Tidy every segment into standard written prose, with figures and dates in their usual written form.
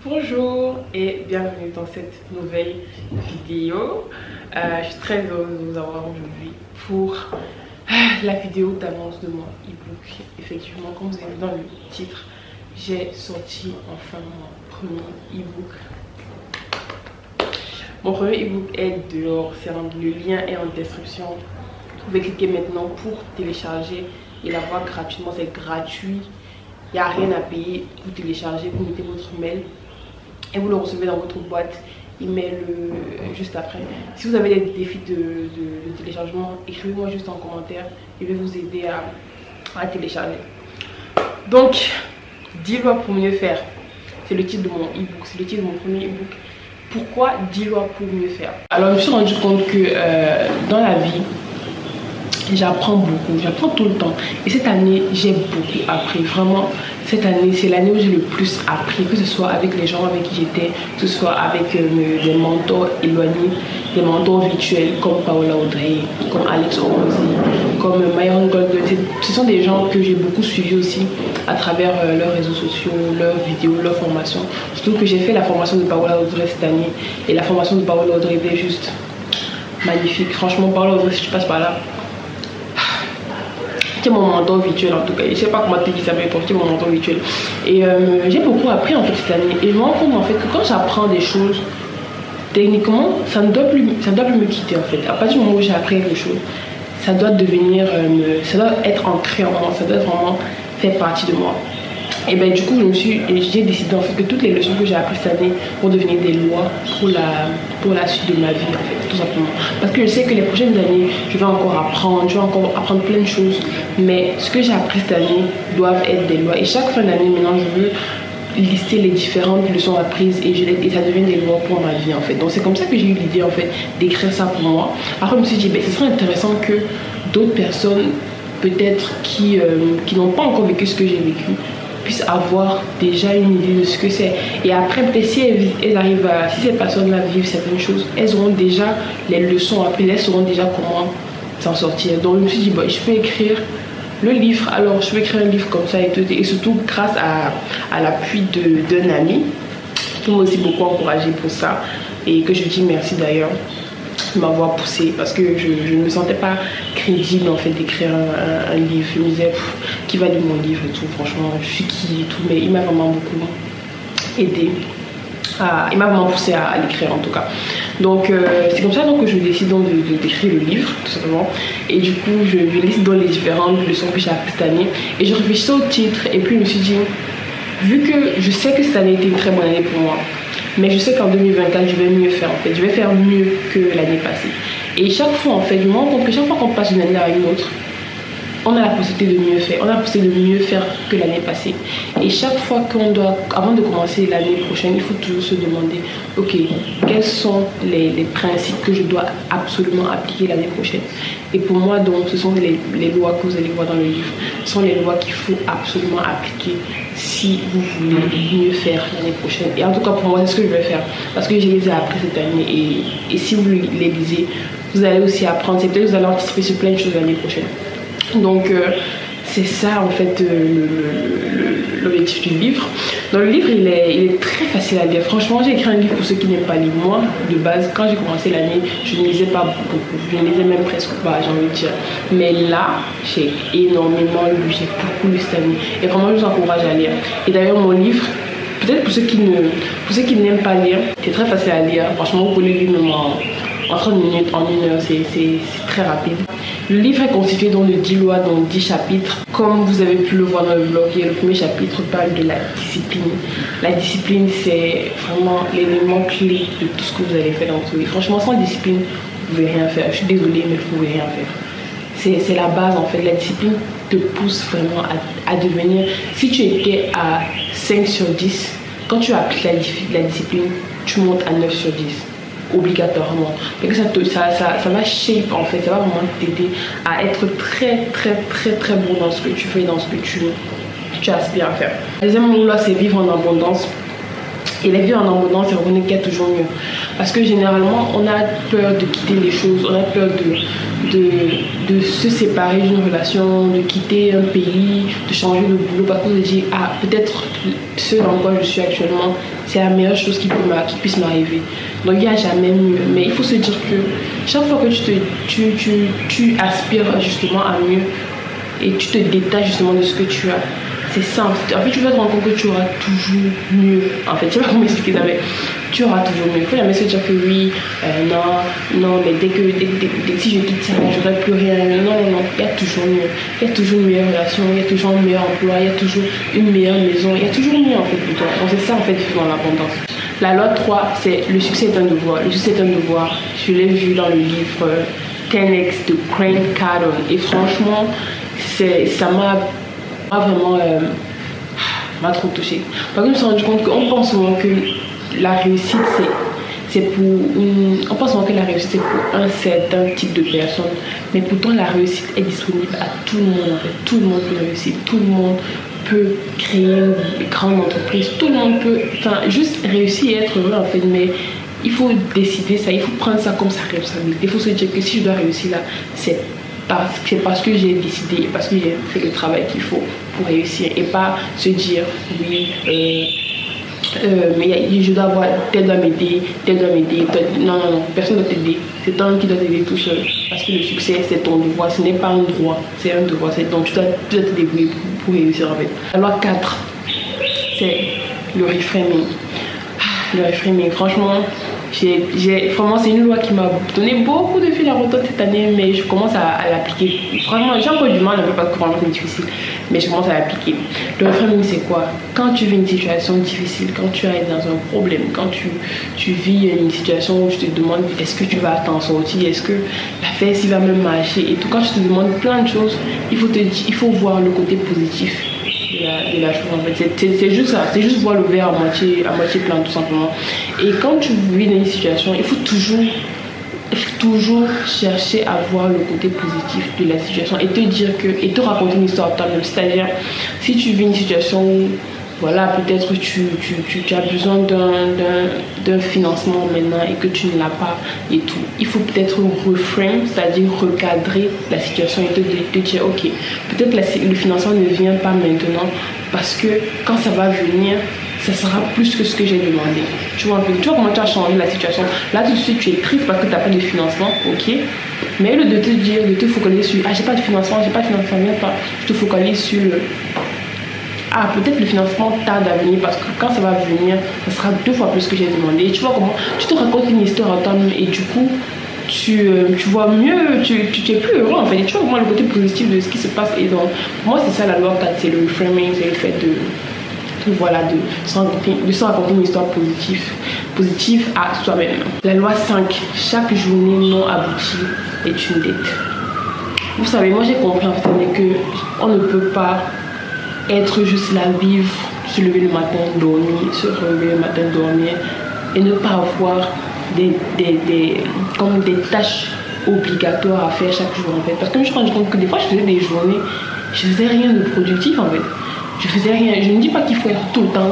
Bonjour et bienvenue dans cette nouvelle vidéo. Je suis très heureuse de vous avoir aujourd'hui pour la vidéo d'annonce de mon e-book. Effectivement, comme vous avez vu dans le titre, j'ai sorti enfin mon premier e-book. Mon premier e-book est dehors, le lien est en description. Vous pouvez cliquer maintenant pour télécharger et l'avoir gratuitement, c'est gratuit. Il n'y a rien à payer, vous téléchargez, vous mettez votre mail et vous le recevez dans votre boîte email juste après. Si vous avez des défis de téléchargement, écrivez-moi juste en commentaire, je vais vous aider à télécharger. Donc, 10 lois pour mieux faire, c'est le titre de mon e-book, c'est le titre de mon premier e-book. Pourquoi 10 lois pour mieux faire? Alors, je me suis rendu compte que dans la vie, j'apprends beaucoup, j'apprends tout le temps. Et cette année, j'ai beaucoup appris. Vraiment, cette année, c'est l'année où j'ai le plus appris. Que ce soit avec les gens avec qui j'étais, que ce soit avec des mentors éloignés, des mentors virtuels comme Paola Audrey, comme Alex Orosi, comme Myron Goldberg. Ce sont des gens que j'ai beaucoup suivis aussi à travers leurs réseaux sociaux, leurs vidéos, leurs formations. Surtout que j'ai fait la formation de Paola Audrey cette année. Et la formation de Paola Audrey était juste magnifique. Franchement, Paola Audrey, si tu passes par là, c'est mon mentor virtuel en tout cas. Je sais pas comment te dire ça, mais c'est mon mentor virtuel. Et j'ai beaucoup appris en fait cette année. Et je me rends compte en fait que quand j'apprends des choses, techniquement, ça ne doit plus me quitter en fait. À partir du moment où j'ai appris quelque chose, ça doit devenir, ça doit être ancré en moi, ça doit vraiment faire partie de moi. Et ben du coup j'ai décidé en fait que toutes les leçons que j'ai apprises cette année vont devenir des lois pour la suite de ma vie en fait, tout simplement. Parce que je sais que les prochaines années, je vais encore apprendre plein de choses. Mais ce que j'ai appris cette année doivent être des lois. Et chaque fin d'année maintenant, je veux lister les différentes leçons apprises et ça devient des lois pour ma vie en fait. Donc c'est comme ça que j'ai eu l'idée en fait d'écrire ça pour moi. Après je me suis dit, ben, ce serait intéressant que d'autres personnes peut-être qui n'ont pas encore vécu ce que j'ai vécu puissent avoir déjà une idée de ce que c'est. Et après, peut-être si elles arrivent si ces personnes-là vivent certaines choses, elles auront déjà les leçons apprises, elles sauront déjà comment s'en sortir. Donc je me suis dit, bon, je peux écrire le livre, alors je peux écrire un livre comme ça et tout, et surtout grâce à l'appui d'un ami qui m'a aussi beaucoup encouragé pour ça et que je dis merci d'ailleurs de m'avoir poussé parce que je ne me sentais pas crédible en fait d'écrire un livre. Je me disais qui va lire mon livre et tout, franchement je suis qui et tout, mais il m'a vraiment beaucoup aidé, il m'a vraiment poussé à l'écrire en tout cas. Donc c'est comme ça donc, que je décide donc d'écrire le livre tout simplement. Et du coup je liste dans les différentes leçons que j'ai apprises cette année et je réfléchissais au titre et puis je me suis dit, vu que je sais que cette année était une très bonne année pour moi, mais je sais qu'en 2024 je vais mieux faire en fait, je vais faire mieux que l'année passée. Et chaque fois en fait, je me rends compte que chaque fois qu'on passe d'une année à une autre, on a la possibilité de mieux faire, on a la possibilité de mieux faire que l'année passée. Et chaque fois avant de commencer l'année prochaine, il faut toujours se demander, ok, quels sont les principes que je dois absolument appliquer l'année prochaine. Et pour moi donc, ce sont les lois que vous allez voir dans le livre, ce sont les lois qu'il faut absolument appliquer si vous voulez mieux faire l'année prochaine. Et en tout cas pour moi, c'est ce que je vais faire, parce que je les ai appris cette année et si vous les lisez, vous allez aussi apprendre, c'est peut-être que vous allez anticiper sur plein de choses l'année prochaine. Donc c'est ça en fait l'objectif du livre. Dans le livre il est très facile à lire. Franchement j'ai écrit un livre pour ceux qui n'aiment pas lire. Moi de base quand j'ai commencé l'année je ne lisais pas beaucoup, je ne lisais même presque pas, j'ai envie de dire. Mais là j'ai énormément lu, j'ai beaucoup lu cette année et vraiment je vous encourage à lire. Et d'ailleurs mon livre, peut-être pour ceux qui n'aiment pas lire, c'est très facile à lire. Franchement vous pouvez le lire même en 30 minutes, en 1 heure, c'est très rapide. Le livre est constitué donc de 10 lois, donc 10 chapitres. Comme vous avez pu le voir dans le blog, le premier chapitre parle de la discipline. La discipline, c'est vraiment l'élément clé de tout ce que vous allez faire dans votre vie. Franchement, sans discipline, vous ne pouvez rien faire. Je suis désolée, mais vous ne pouvez rien faire. C'est la base en fait. La discipline te pousse vraiment à devenir. Si tu étais à 5 sur 10, quand tu appliques la discipline, tu montes à 9 sur 10. Obligatoirement, et que ça va shape en fait, ça va vraiment t'aider à être très bon dans ce que tu fais, dans ce que tu aspires à faire. La deuxième loi, c'est vivre en abondance. Et la vie en abondance, c'est reconnaître qu'il y a toujours mieux. Parce que généralement, on a peur de quitter les choses, on a peur de se séparer d'une relation, de quitter un pays, de changer de boulot. Parce qu'on se dit, ah, peut-être ce dans quoi je suis actuellement, c'est la meilleure chose qui puisse m'arriver. Donc il n'y a jamais mieux. Mais il faut se dire que chaque fois que tu aspires justement à mieux et tu te détaches justement de ce que tu as, c'est ça. En fait, tu vas te rendre compte que tu auras toujours mieux. En fait, je sais pas comment expliquer ça, mais tu auras toujours mieux. Il faut jamais se dire que oui, non, mais dès que si je quitte ça, j'aurai plus rien. Non, il y a toujours mieux. Il y a toujours une meilleure relation, il y a toujours un meilleur emploi, il y a toujours une meilleure maison, il y a toujours mieux en fait pour toi. Donc c'est ça en fait vivre dans l'abondance. La loi 3, c'est le succès est un devoir. Le succès est un devoir. Je l'ai vu dans le livre 10X de Grant Cardone. Et franchement, ça m'a vraiment m'a trop touchée. Parce que je me suis rendu compte qu'on pense souvent que la réussite on pense souvent que la réussite c'est pour un certain type de personne, mais pourtant la réussite est disponible à tout le monde en fait. Tout le monde peut réussir, tout le monde peut créer une grande entreprise, tout le monde peut juste réussir et être heureux en fait, mais il faut décider ça, il faut prendre ça comme sa responsabilité. Il faut se dire que si je dois réussir là, c'est parce que j'ai décidé et parce que j'ai fait le travail qu'il faut pour réussir, et pas se dire oui mais je dois avoir tel doit m'aider, non, personne ne doit t'aider, c'est toi qui dois t'aider tout seul, parce que le succès c'est ton devoir, ce n'est pas un droit, c'est un devoir, donc tu dois te débrouiller pour réussir en fait. La loi 4, c'est le reframing. Le reframing, franchement, vraiment c'est une loi qui m'a donné beaucoup de fil à retordre cette année, mais je commence à l'appliquer. Franchement, j'ai encore du mal, un peu parce que vraiment c'est difficile, mais je commence à l'appliquer. Le reframing, c'est quoi? Quand tu vis une situation difficile, quand tu es dans un problème, quand tu vis une situation où tu te demandes est-ce que tu vas t'en sortir, est-ce que la fesse va même marcher et tout, quand tu te demandes plein de choses, il faut voir le côté positif de la chose en fait. C'est juste ça, c'est juste voir le verre à moitié plein tout simplement. Et quand tu vis dans une situation, il faut toujours chercher à voir le côté positif de la situation et te raconter une histoire toi-même. C'est-à-dire, si tu vis une situation où voilà, peut-être tu as besoin d'un financement maintenant et que tu ne l'as pas et tout. Il faut peut-être reframe, c'est-à-dire recadrer la situation et te dire ok, peut-être le financement ne vient pas maintenant parce que quand ça va venir, ça sera plus que ce que j'ai demandé. Tu vois comment tu as changé la situation. Là tout de suite tu es triste parce que tu n'as pas de financement, ok. Mais au lieu de te dire, de te focaliser sur j'ai pas de financement, viens pas. Je te focalise sur peut-être le financement tarde à venir parce que quand ça va venir, ça sera 2 fois plus que j'ai demandé. Et tu vois comment tu te racontes une histoire à toi-même et du coup, tu vois mieux, tu es plus heureux en fait. Et tu vois vraiment le côté positif de ce qui se passe. Et donc, pour moi, c'est ça la loi 4, c'est le reframing, c'est le fait de se raconter une histoire positive à soi-même. La loi 5, chaque journée non aboutie est une dette. Vous savez, moi j'ai compris en fait qu'on ne peut pas être juste là, vivre, se lever le matin, dormir, se relever le matin, dormir et ne pas avoir des tâches obligatoires à faire chaque jour en fait. Parce que je me suis rendu compte que des fois je faisais des journées, je faisais rien de productif en fait. Je faisais rien. Je ne dis pas qu'il faut être tout le temps.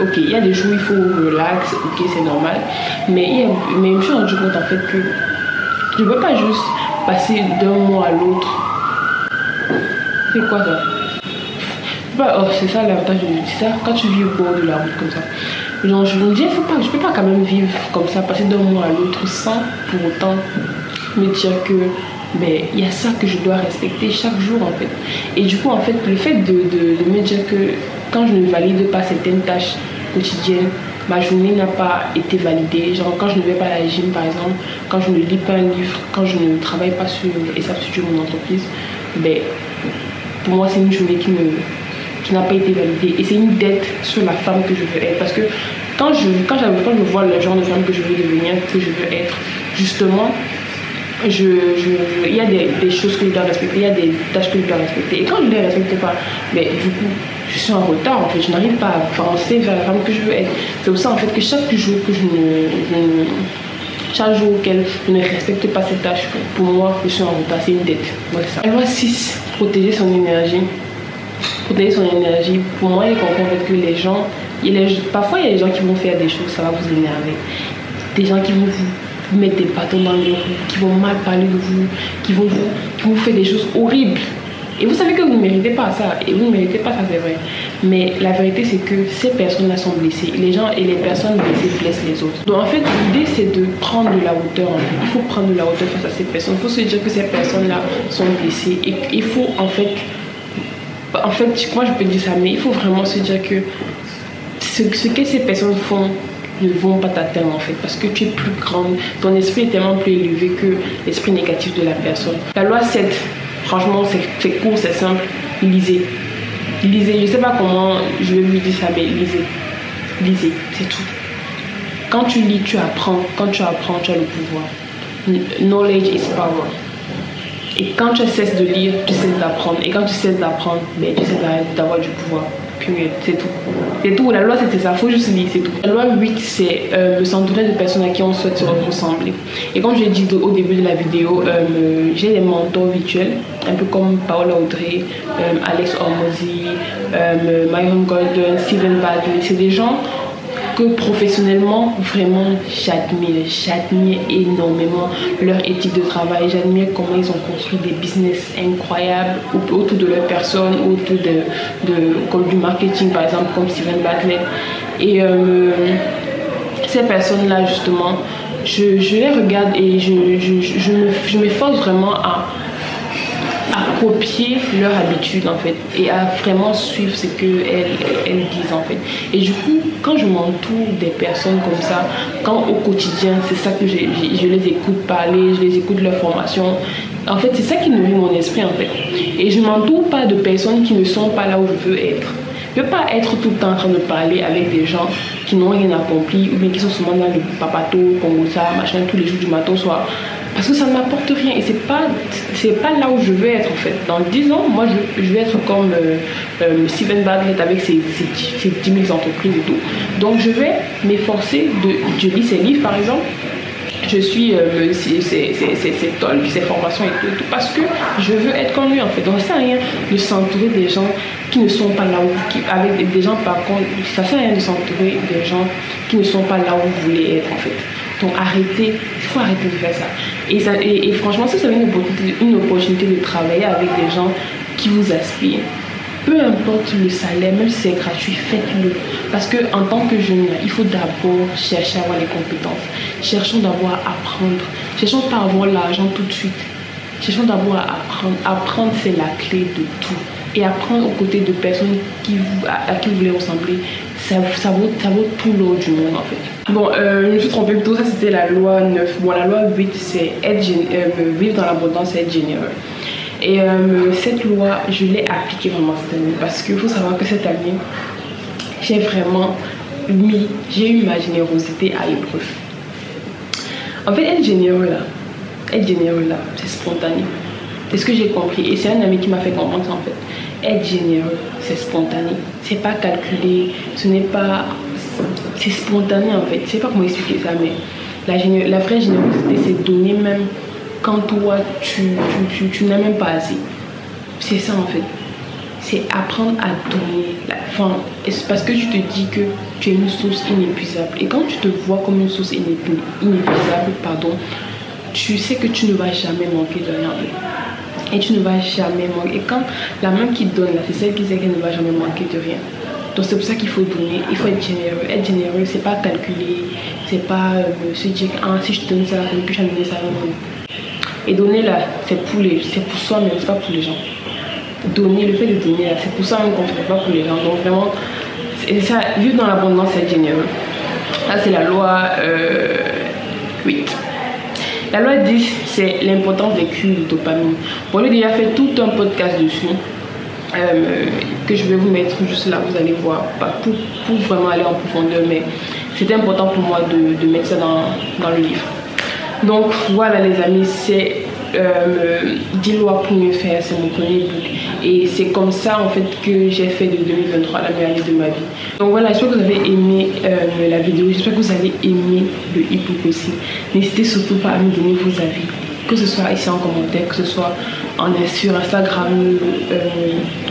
Ok, il y a des jours où il faut relax, ok, c'est normal. Mais je me suis rendu compte en fait que je ne peux pas juste passer d'un mois à l'autre. C'est quoi ça? C'est ça l'avantage de ça, quand tu vis au bord de la route comme ça. Donc je me dis, je peux pas quand même vivre comme ça, passer d'un mois à l'autre sans pour autant me dire que il y a ça que je dois respecter chaque jour en fait. Et du coup en fait le fait de me dire que quand je ne valide pas certaines tâches quotidiennes, ma journée n'a pas été validée. Genre quand je ne vais pas à la gym par exemple, quand je ne lis pas un livre, quand je ne travaille pas sur SAP Studio, mon entreprise, pour moi c'est une journée qui n'a pas été validée et c'est une dette sur la femme que je veux être. Parce que quand je vois le genre de femme que je veux devenir, que je veux être, justement il y a des choses que je dois respecter, il y a des tâches que je dois respecter et quand je ne les respecte pas, du coup je suis en retard en fait, je n'arrive pas à avancer vers la femme que je veux être. C'est pour ça en fait que chaque jour auquel je ne respecte pas cette tâche, pour moi je suis en retard, c'est une dette. Ouais, ça. Et loi 6, protéger son énergie. Pour son énergie, pour moi, il comprend en fait que les gens Parfois, il y a des gens qui vont faire des choses, ça va vous énerver. Des gens qui vont vous mettre des bâtons dans les roues, qui vont mal parler de vous, qui vont vous faire des choses horribles. Et vous savez que vous ne méritez pas ça. Et vous ne méritez pas ça, c'est vrai. Mais la vérité, c'est que ces personnes-là sont blessées. Les gens et les personnes blessées blessent les autres. Donc en fait, l'idée, c'est de prendre de la hauteur. En fait. Il faut prendre de la hauteur face à ces personnes. Il faut se dire que ces personnes-là sont blessées. Et il faut en fait, moi je peux dire ça, mais il faut vraiment se dire que ce que ces personnes font ne vont pas t'atteindre en fait, parce que tu es plus grande, ton esprit est tellement plus élevé que l'esprit négatif de la personne. La loi 7, franchement c'est court, c'est simple, lisez, je sais pas comment je vais vous dire ça, mais lisez, c'est tout. Quand tu lis, tu apprends, quand tu apprends, tu as le pouvoir. Knowledge is power. Et quand tu cesses de lire, tu cesses d'apprendre, et quand tu cesses d'apprendre, ben, tu cesses d'avoir du pouvoir. C'est tout. C'est tout. La loi, c'est ça. Il faut juste lire, c'est tout. La loi 8, c'est s'entourer de personnes à qui on souhaite se ressembler. Et comme je l'ai dit au début de la vidéo, j'ai des mentors virtuels, un peu comme Paola Audrey, Alex Hormozy, Myron Golden, Steven Badley. C'est des gens que professionnellement, vraiment, j'admire énormément leur éthique de travail. J'admire comment ils ont construit des business incroyables autour de leur personne, autour comme du marketing, par exemple, comme Steven Badley. Et ces personnes-là, justement, je les regarde et je m'efforce vraiment à copier leur habitude en fait et à vraiment suivre ce qu'elles disent en fait. Et du coup, quand je m'entoure des personnes comme ça, quand au quotidien, c'est ça que je les écoute parler, je les écoute leur formation, en fait c'est ça qui nourrit mon esprit en fait. Et je m'entoure pas de personnes qui ne sont pas là où je veux être. Je ne peux pas être tout le temps en train de parler avec des gens qui n'ont rien accompli ou bien qui sont souvent dans le papato, comme ça, machin, tous les jours du matin au soir. Parce que ça ne m'apporte rien et c'est pas là où je veux être en fait. Dans 10 ans, moi je vais être comme Steven Badley avec ses 10 000 entreprises et tout. Donc je vais m'efforcer je lis ses livres par exemple. Je suis ses talks, ses formations et tout, parce que je veux être comme lui en fait. Donc ça sert à rien de s'entourer des gens qui ne sont pas là avec des gens par contre, ça sert à rien de s'entourer des gens qui ne sont pas là où vous voulez être en fait. Donc arrêtez, il faut arrêter de faire ça. Et franchement, si vous avez une opportunité de travailler avec des gens qui vous aspirent, peu importe le salaire, même si c'est gratuit, faites-le. Parce qu'en tant que jeune, il faut d'abord chercher à avoir les compétences. Cherchons d'abord à apprendre. Cherchons pas à avoir l'argent tout de suite. Cherchons d'abord à apprendre. Apprendre, c'est la clé de tout. Et apprendre aux côtés de personnes à qui vous voulez ressembler, ça vaut tout l'or du monde en fait. Bon, je me suis trompée plutôt, ça c'était la loi 9. Bon, la loi 8, c'est vivre dans l'abondance et être généreux. Et cette loi, je l'ai appliquée vraiment cette année parce qu'il faut savoir que cette année, j'ai eu ma générosité à épreuve. En fait, être généreux là, c'est spontané. C'est ce que j'ai compris et c'est un ami qui m'a fait comprendre ça en fait. Être généreux, c'est spontané, c'est pas calculé, c'est spontané en fait. Je sais pas comment expliquer ça, mais la vraie générosité, c'est donner même quand toi tu n'as même pas assez. C'est ça en fait. C'est apprendre à donner. C'est parce que tu te dis que tu es une source inépuisable. Et quand tu te vois comme une source inépuisable, tu sais que tu ne vas jamais manquer de rien. Et tu ne vas jamais manquer. Et quand la main qui donne, là, c'est celle qui sait qu'elle ne va jamais manquer de rien. Donc c'est pour ça qu'il faut donner, il faut être généreux. Être généreux, c'est pas calculer, c'est pas se dire si je te donne ça, puis je vais donner ça. Non. Et donner là, c'est pour soi-même, c'est pas pour les gens. Donner, le fait de donner là, c'est pour ça même qu'on ne fait pas pour les gens. Donc vraiment, c'est ça, vivre dans l'abondance, c'est être généreux. Là c'est la loi 8. La loi 10, c'est l'importance des cures de dopamine. Bon, j'ai déjà fait tout un podcast dessus que je vais vous mettre juste là, vous allez voir, pas pour vraiment aller en profondeur, mais c'était important pour moi de mettre ça dans le livre. Donc voilà les amis, c'est 10 lois pour mieux faire, c'est mon premier book. Et c'est comme ça en fait que j'ai fait de 2023 la meilleure année de ma vie. Donc voilà, j'espère que vous avez aimé la vidéo, j'espère que vous avez aimé le e-book aussi. N'hésitez surtout pas à me donner vos avis, que ce soit ici en commentaire, que ce soit sur Instagram,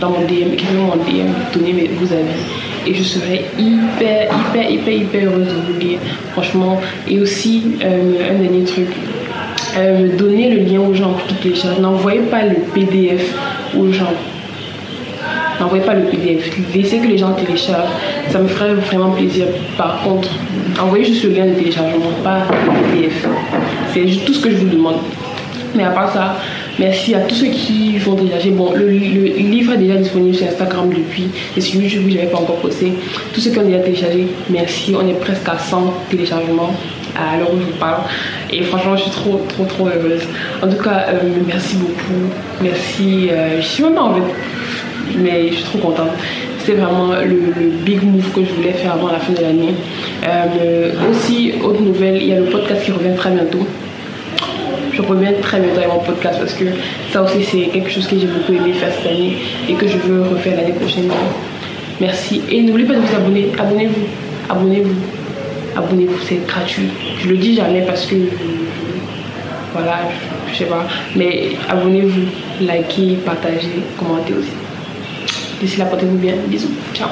dans mon DM, écrivez-moi en DM, donnez vos avis. et je serais hyper heureuse de vous lire, franchement. Et aussi, un dernier truc, donnez le lien aux gens pour qu'ils téléchargent. N'envoyez pas le PDF aux gens. N'envoyez pas le PDF. Laissez que les gens téléchargent. Ça me ferait vraiment plaisir. Par contre, envoyez juste le lien de téléchargement, pas le PDF. C'est juste tout ce que je vous demande. Mais à part ça, merci à tous ceux qui vont télécharger. Bon, le livre est déjà disponible sur Instagram depuis. Et sur YouTube, je n'avais pas encore posté. Tous ceux qui ont déjà téléchargé, merci. On est presque à 100 téléchargements à l'heure où je vous parle. Et franchement, je suis trop heureuse. En tout cas, merci beaucoup. Merci. Je suis même pas en fait. Mais je suis trop contente. C'était vraiment le big move que je voulais faire avant la fin de l'année. Aussi, autre nouvelle, il y a le podcast qui revient très bientôt. Je reviens très bientôt avec mon podcast parce que ça aussi c'est quelque chose que j'ai beaucoup aimé faire cette année et que je veux refaire l'année prochaine. Merci. Et n'oubliez pas de vous abonner. Abonnez-vous, c'est gratuit. Je le dis jamais parce que voilà, je sais pas. Mais abonnez-vous, likez, partagez, commentez aussi. D'ici là, portez-vous bien. Bisous. Ciao.